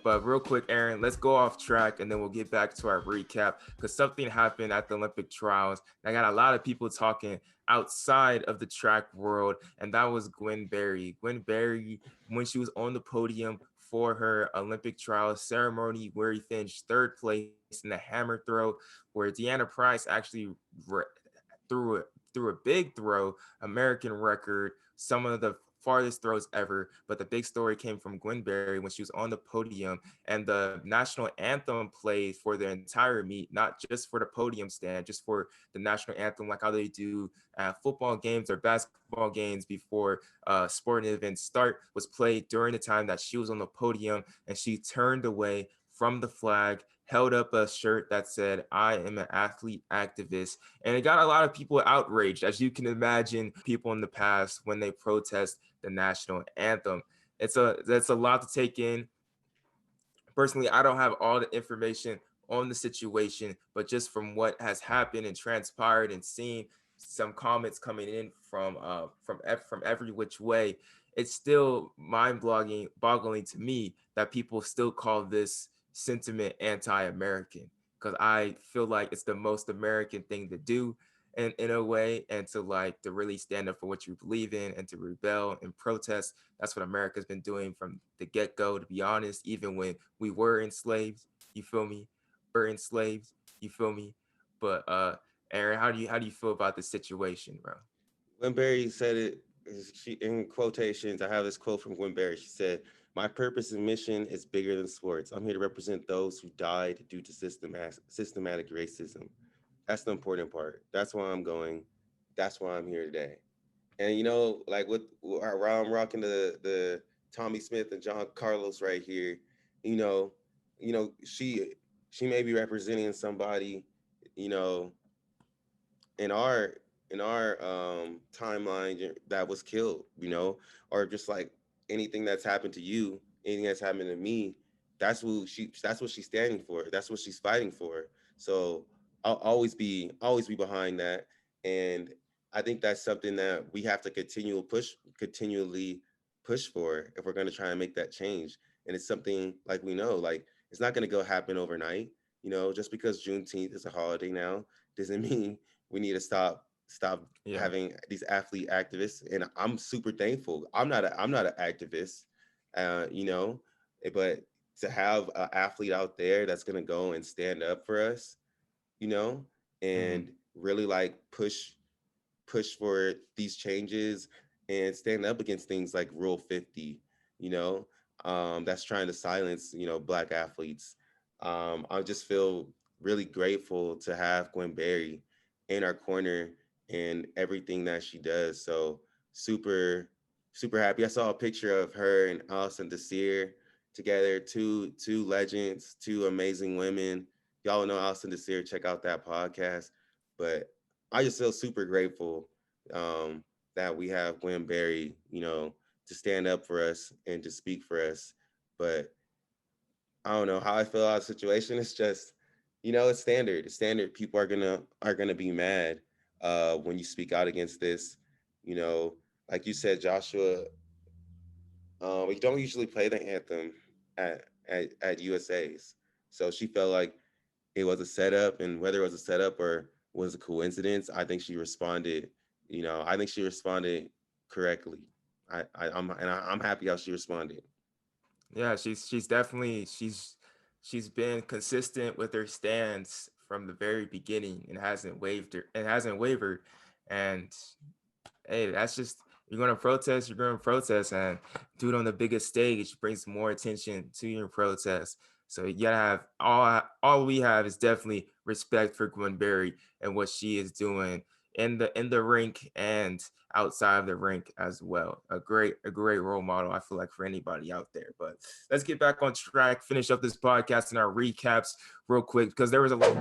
But real quick, Aaron, let's go off track and then we'll get back to our recap because something happened at the Olympic trials. I got a lot of people talking outside of the track world, and that was Gwen Berry. Gwen Berry, when she was on the podium for her Olympic trials ceremony, where he finished third place in the hammer throw, where Deanna Price actually threw a big throw, American record, some of the farthest throws ever. But the big story came from Gwen Berry when she was on the podium and the national anthem played for the entire meet, not just for the podium stand, just for the national anthem, like how they do at football games or basketball games before sporting events start, was played during the time that she was on the podium, and she turned away from the flag, held up a shirt that said, "I am an athlete activist." And it got a lot of people outraged, as you can imagine, people in the past when they protest the national anthem. That's a lot to take in. Personally, I don't have all the information on the situation, but just from what has happened and transpired and seeing some comments coming in from every which way, it's still boggling to me that people still call this sentiment anti-American, because I feel like it's the most American thing to do in a way, and to really stand up for what you believe in and to rebel and protest. That's what America's been doing from the get-go, to be honest. Even when we were enslaved, you feel me? We're enslaved, you feel me? But Aaron, how do you feel about the situation, bro? Gwen Berry said it. She in quotations. I have this quote from Gwen Berry. She said, "My purpose and mission is bigger than sports. I'm here to represent those who died due to systematic racism. That's the important part. That's why I'm going. That's why I'm here today." And like while I'm rocking the Tommy Smith and John Carlos right here, you know, she may be representing somebody, you know, in our timeline that was killed, or just like anything that's happened to you, anything that's happened to me. That's what she's standing for. That's what she's fighting for. So I'll always be behind that. And I think that's something that we have to continually push for if we're going to try and make that change. And it's something like we know, like it's not going to go happen overnight. Just because Juneteenth is a holiday now doesn't mean we need to stop Yeah. having these athlete activists. And I'm super thankful. I'm not an activist, you know, but to have an athlete out there that's gonna go and stand up for us, you know, Hmm. and really like push for these changes and stand up against things like Rule 50, that's trying to silence, Black athletes. I just feel really grateful to have Gwen Berry in our corner and everything that she does. So super, super happy. I saw a picture of her and Alison Desir together, two legends, two amazing women. Y'all know Alison Desir, check out that podcast. But I just feel super grateful that we have Gwen Berry, to stand up for us and to speak for us. But I don't know how I feel about the situation. It's just, it's standard. It's standard. People are gonna be mad when you speak out against this. You know, like you said, Joshua, we don't usually play the anthem at USA's. So she felt like it was a setup, and whether it was a setup or was a coincidence, I think she responded correctly. I'm happy how she responded. Yeah, she's definitely she's been consistent with her stance from the very beginning and hasn't wavered. And hey, that's just, you're gonna protest, and do it on the biggest stage brings more attention to your protest. So you gotta have all we have is definitely respect for Gwen Berry and what she is doing in the rink and outside of the rink as well. A great role model, I feel like, for anybody out there. But let's get back on track, finish up this podcast and our recaps real quick, because there was a lot.